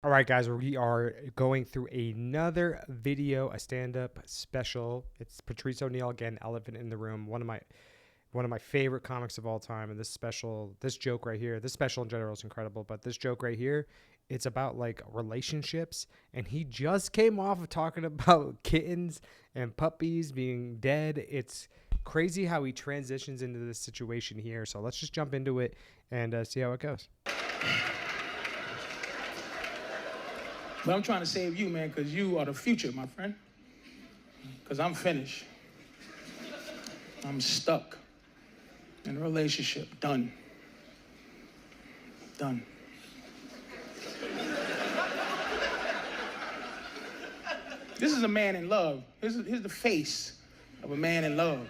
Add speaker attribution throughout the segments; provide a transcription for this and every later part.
Speaker 1: All right, guys, we are going through another video, a stand-up special. It's Patrice O'Neal again, Elephant in the Room, one of my favorite comics of all time. And this joke right here, this special in general is incredible, but this joke right here, it's about like relationships. And he just came off of talking about kittens and puppies being dead. It's crazy how he transitions into this situation here. So let's just jump into it and see how it goes.
Speaker 2: But I'm trying to save you, man, because you are the future, my friend. Because I'm finished. I'm stuck in a relationship. Done. Done. This is a man in love. Here's the face of a man in love.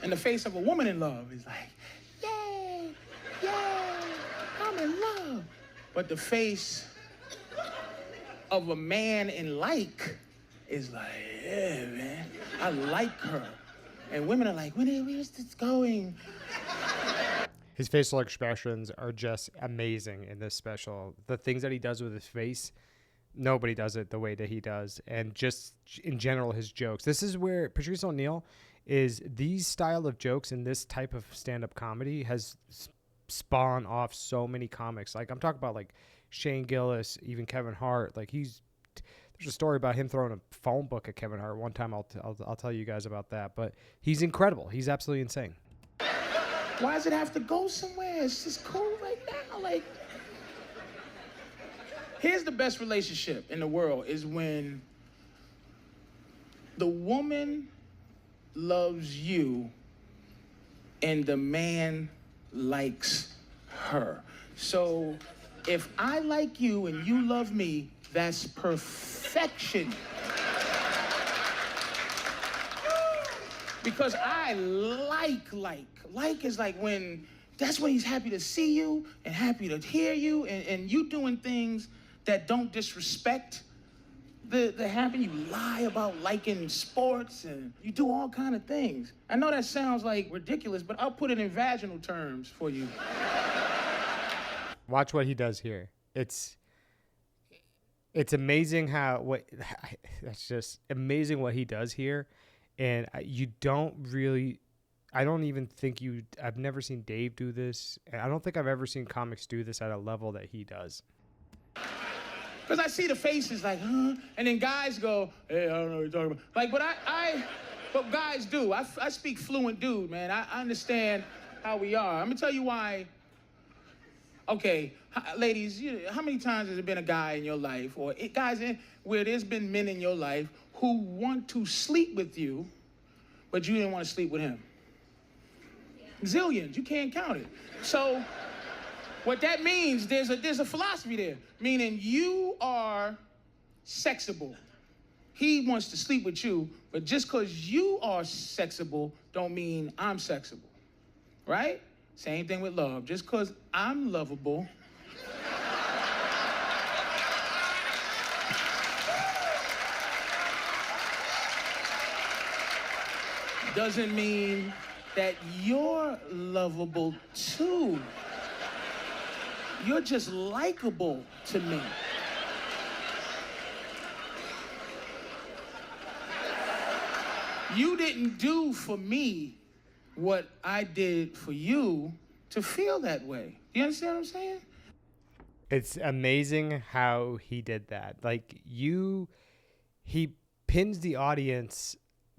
Speaker 2: And the face of a woman in love is like, yay, yay, I'm in love. But the face of a man in like is like, yeah, man, I like her. And women are like, where's this going?
Speaker 1: His facial expressions are just amazing in this special. The things that he does with his face, nobody does it the way that he does. And just in general, his jokes. This is where Patrice O'Neal is, these style of jokes and this type of stand-up comedy has spawned off so many comics. Like I'm talking about like Shane Gillis, even Kevin Hart. Like there's a story about him throwing a phone book at Kevin Hart one time. I'll tell you guys about that. But he's incredible. He's absolutely insane.
Speaker 2: Why does it have to go somewhere? It's just cool right now. Like, here's the best relationship in the world is when the woman loves you and the man likes her. So if I like you and you love me, that's perfection. Because I like is like that's when he's happy to see you and happy to hear you and you doing things that don't disrespect the happen. You lie about liking sports and you do all kind of things. I know that sounds like ridiculous, but I'll put it in vaginal terms for you.
Speaker 1: Watch what he does here. It's amazing that's just amazing what he does here. And I've never seen Dave do this. And I don't think I've ever seen comics do this at a level that he does.
Speaker 2: Because I see the faces like, huh? And then guys go, hey, I don't know what you're talking about. Like, but guys do. I speak fluent dude, man. I understand how we are. I'm going to tell you why. Okay, ladies, how many times has there been a guy in your life, or guys where there's been men in your life who want to sleep with you, but you didn't want to sleep with him? Zillions, you can't count it. So what that means, there's a philosophy there, meaning you are sexable. He wants to sleep with you, but just because you are sexable don't mean I'm sexable, right? Same thing with love. Just because I'm lovable doesn't mean that you're lovable too. You're just likable to me. You didn't do for me what I did for you to feel that way. You understand what I'm saying?
Speaker 1: It's amazing how he did that. Like he pins the audience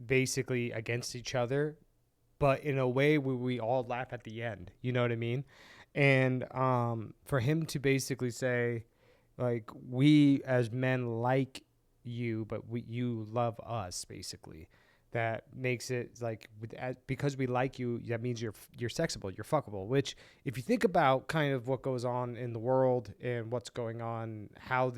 Speaker 1: basically against each other, but in a way where we all laugh at the end. You know what I mean? And for him to basically say, like, we as men like you, but you love us, basically. That makes it like because we like you, that means you're sexable, you're fuckable. Which, if you think about kind of what goes on in the world and what's going on, how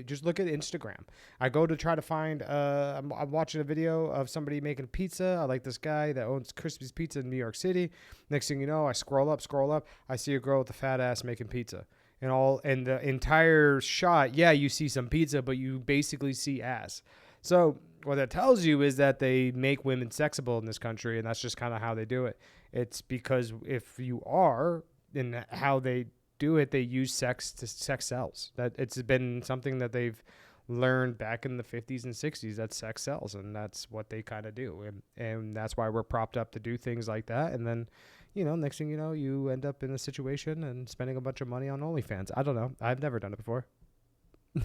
Speaker 1: just look at Instagram. I go to try to find. I'm watching a video of somebody making pizza. I like this guy that owns Crispy's Pizza in New York City. Next thing you know, I scroll up. I see a girl with a fat ass making pizza. And the entire shot, yeah, you see some pizza, but you basically see ass. So what that tells you is that they make women sexable in this country, and that's just kind of how they do it. It's because if you are, in how they do it, they use sex sells. That it's been something that they've learned back in the 50s and 60s, that sex sells, and that's what they kind of do. And that's why we're propped up to do things like that. And then, next thing you know, you end up in a situation and spending a bunch of money on OnlyFans. I don't know. I've never done it before.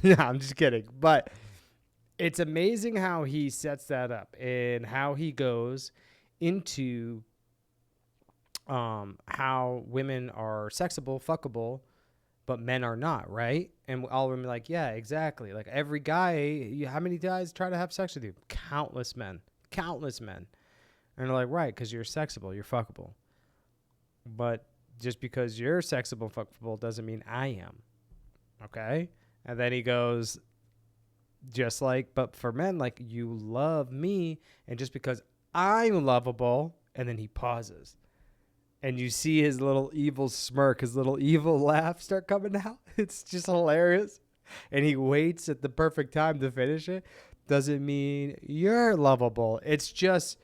Speaker 1: No, I'm just kidding. But it's amazing how he sets that up and how he goes into how women are sexable, fuckable, but men are not, right? And all women are like, yeah, exactly. Like every guy, how many guys try to have sex with you? Countless men. And they're like, right, because you're sexable, you're fuckable. But just because you're sexable, fuckable doesn't mean I am. Okay? And then he goes, just like, but for men, like, you love me, and just because I'm lovable, and then he pauses. And you see his little evil smirk, his little evil laugh start coming out. It's just hilarious. And he waits at the perfect time to finish it. Doesn't mean you're lovable. It's just,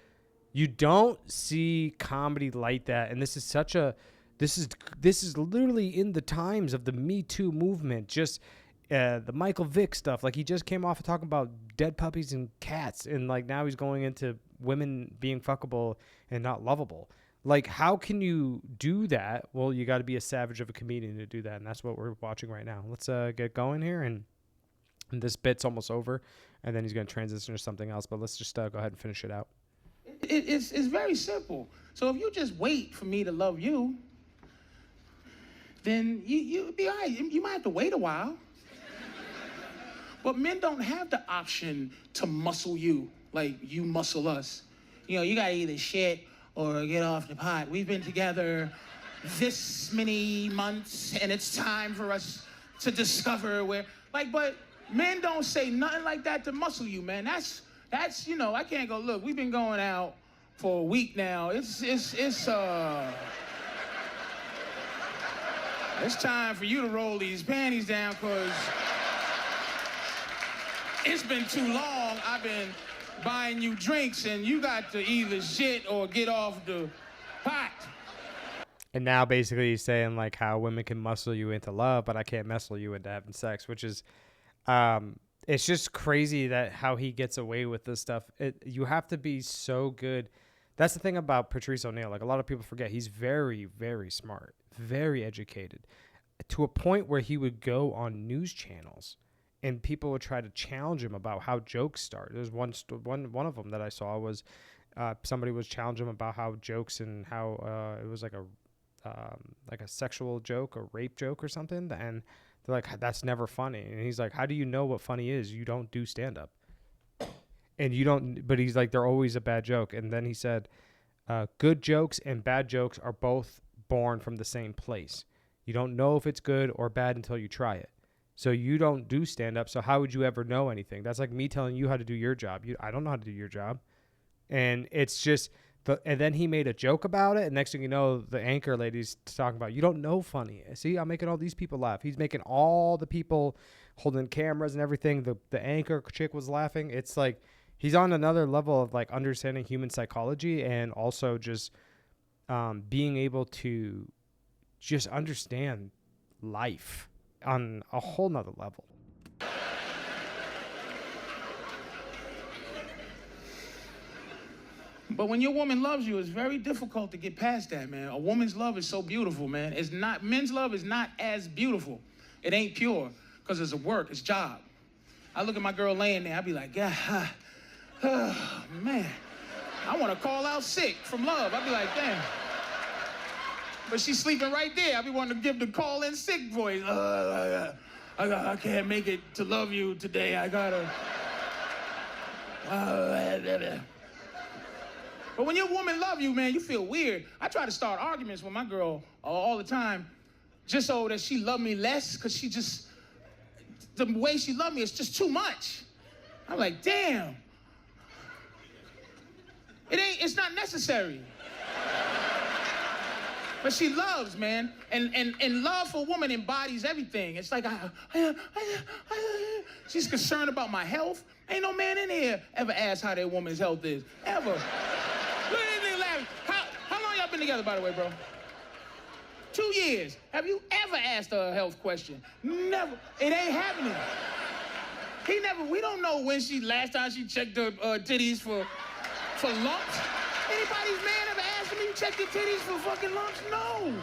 Speaker 1: you don't see comedy like that. And this is this is literally in the times of the Me Too movement. Just the Michael Vick stuff. Like, he just came off of talking about dead puppies and cats. And like now he's going into women being fuckable and not lovable. Like, how can you do that? Well, you got to be a savage of a comedian to do that, and that's what we're watching right now. Let's get going here, and this bit's almost over, and then he's going to transition to something else, but let's just go ahead and finish it out.
Speaker 2: It's very simple. So if you just wait for me to love you, then you'll be all right. You might have to wait a while. But men don't have the option to muscle you like you muscle us. You got to either shit or get off the pot. We've been together this many months, and it's time for us to discover where, but men don't say nothing like that to muscle you, man. That's I can't go, look, we've been going out for a week now. It's time for you to roll these panties down, because it's been too long. I've been buying you drinks, and you got to either shit or get off the pot.
Speaker 1: And now basically he's saying like how women can muscle you into love, but I can't muscle you into having sex, which is, it's just crazy that how he gets away with this stuff. You have to be so good. That's the thing about Patrice O'Neal. Like, a lot of people forget, he's very, very smart, very educated, to a point where he would go on news channels and people would try to challenge him about how jokes start. There's one of them that I saw was somebody was challenging him about how jokes and how it was like a sexual joke, a rape joke or something. And they're like, that's never funny. And he's like, how do you know what funny is? You don't do stand up. And you don't, but he's like, they're always a bad joke. And then he said, good jokes and bad jokes are both born from the same place. You don't know if it's good or bad until you try it. So you don't do stand-up, so how would you ever know anything? That's like me telling you how to do your job. I don't know how to do your job. And it's just, and then he made a joke about it, and next thing you know, the anchor lady's talking about, you don't know funny. See, I'm making all these people laugh. He's making all the people holding cameras and everything. The anchor chick was laughing. It's like he's on another level of like understanding human psychology, and also just being able to just understand life on a whole nother level.
Speaker 2: But when your woman loves you, it's very difficult to get past that, man. A woman's love is so beautiful, man. Men's love is not as beautiful. It ain't pure, because it's a work, it's job. I look at my girl laying there, I be like, yeah, oh, man. I want to call out sick from love. I be like, damn. But she's sleeping right there. I be wanting to give the call in sick voice. I can't make it to love you today. I gotta. But when your woman love you, man, you feel weird. I try to start arguments with my girl all the time, just so that she love me less, because the way she love me is just too much. I'm like, damn. It's not necessary. But she loves, man, and love for a woman embodies everything. It's like, she's concerned about my health, Ain't no man in here ever asked how their woman's health is. Ever. Look at this nigga laughing. How long y'all been together, by the way, bro? 2 years. Have you ever asked her a health question? Never. It ain't happening. We don't know when last time she checked her titties for lumps. Anybody's man ever asked me, you check your titties for fucking lumps? No.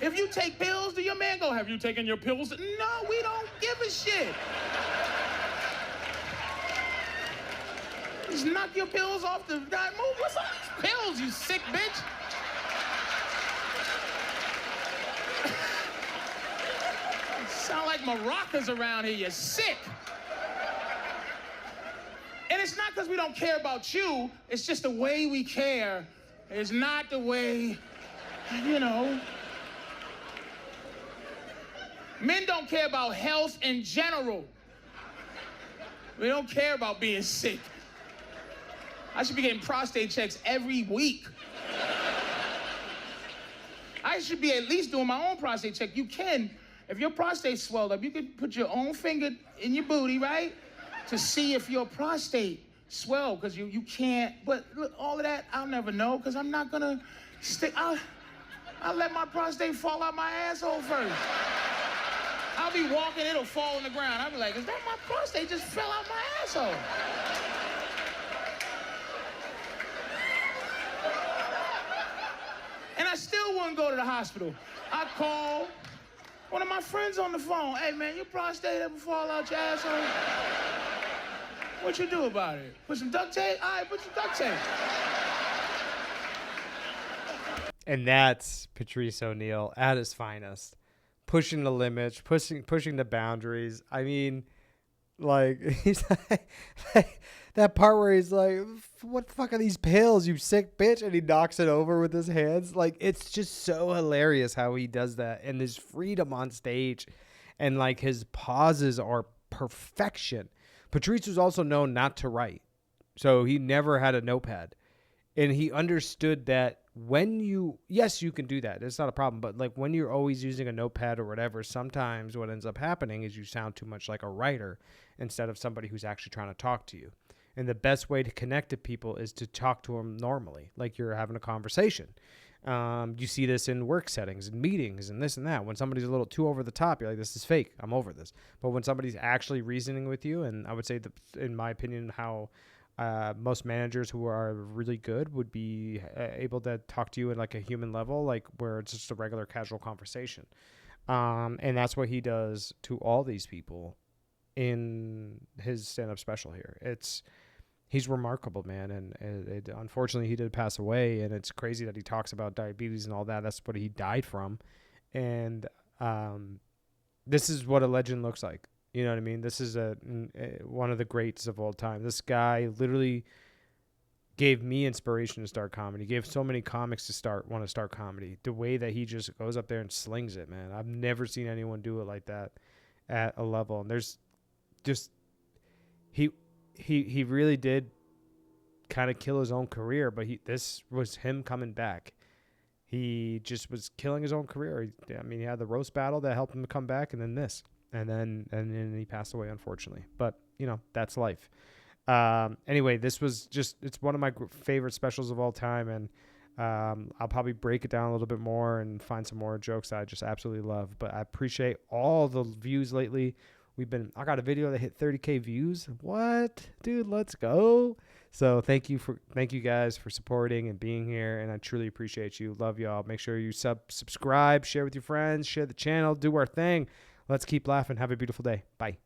Speaker 2: If you take pills, do your man go, have you taken your pills? No, we don't give a shit. Just knock your pills off the guy. Move. What's all these pills, you sick bitch? Sound like maracas around here. You're sick. And it's not because we don't care about you. It's just the way we care is not the way, you know. Men don't care about health in general. We don't care about being sick. I should be getting prostate checks every week. I should be at least doing my own prostate check. You can, if your prostate's swelled up, you can put your own finger in your booty, right? To see if your prostate swelled, because you can't, but look, all of that, I'll never know, because I'm not gonna stick, I'll let my prostate fall out my asshole first. I'll be walking, it'll fall on the ground. I'll be like, is that my prostate just fell out my asshole? And I still wouldn't go to the hospital. I call one of my friends on the phone. Hey man, your prostate ever fall out your asshole? What you do about it? Put some duct tape? All right, put some duct tape.
Speaker 1: And that's Patrice O'Neal at his finest. Pushing the limits, pushing the boundaries. I mean, like, he's like that part where he's like, what the fuck are these pills, you sick bitch? And he knocks it over with his hands. Like, it's just so hilarious how he does that. And his freedom on stage and, like, his pauses are perfection. Patrice was also known not to write. So he never had a notepad. And he understood that yes, you can do that. It's not a problem. But like when you're always using a notepad or whatever, sometimes what ends up happening is you sound too much like a writer instead of somebody who's actually trying to talk to you. And the best way to connect to people is to talk to them normally, like you're having a conversation. You see this in work settings and meetings and this and that. When somebody's a little too over the top, you're like, this is fake. I'm over this. But when somebody's actually reasoning with you, and I would say that, in my opinion, how most managers who are really good would be able to talk to you at like a human level, like where it's just a regular casual conversation. And that's what he does to all these people in his stand-up special here. He's remarkable, man. And unfortunately he did pass away, and it's crazy that he talks about diabetes and all that. That's what he died from. And this is what a legend looks like. You know what I mean? This is one of the greats of all time. This guy literally gave me inspiration to start comedy. Gave so many comics want to start comedy. The way that he just goes up there and slings it, man. I've never seen anyone do it like that at a level. And there's just he really did kind of kill his own career, but this was him coming back. He just was killing his own career. He had the roast battle that helped him to come back, and then this. And then he passed away, unfortunately. But, that's life. Anyway, this was it's one of my favorite specials of all time. And I'll probably break it down a little bit more and find some more jokes that I just absolutely love. But I appreciate all the views lately. I got a video that hit 30K views. What? Dude, let's go. So thank you guys for supporting and being here. And I truly appreciate you. Love y'all. Make sure you subscribe, share with your friends, share the channel, do our thing. Let's keep laughing. Have a beautiful day. Bye.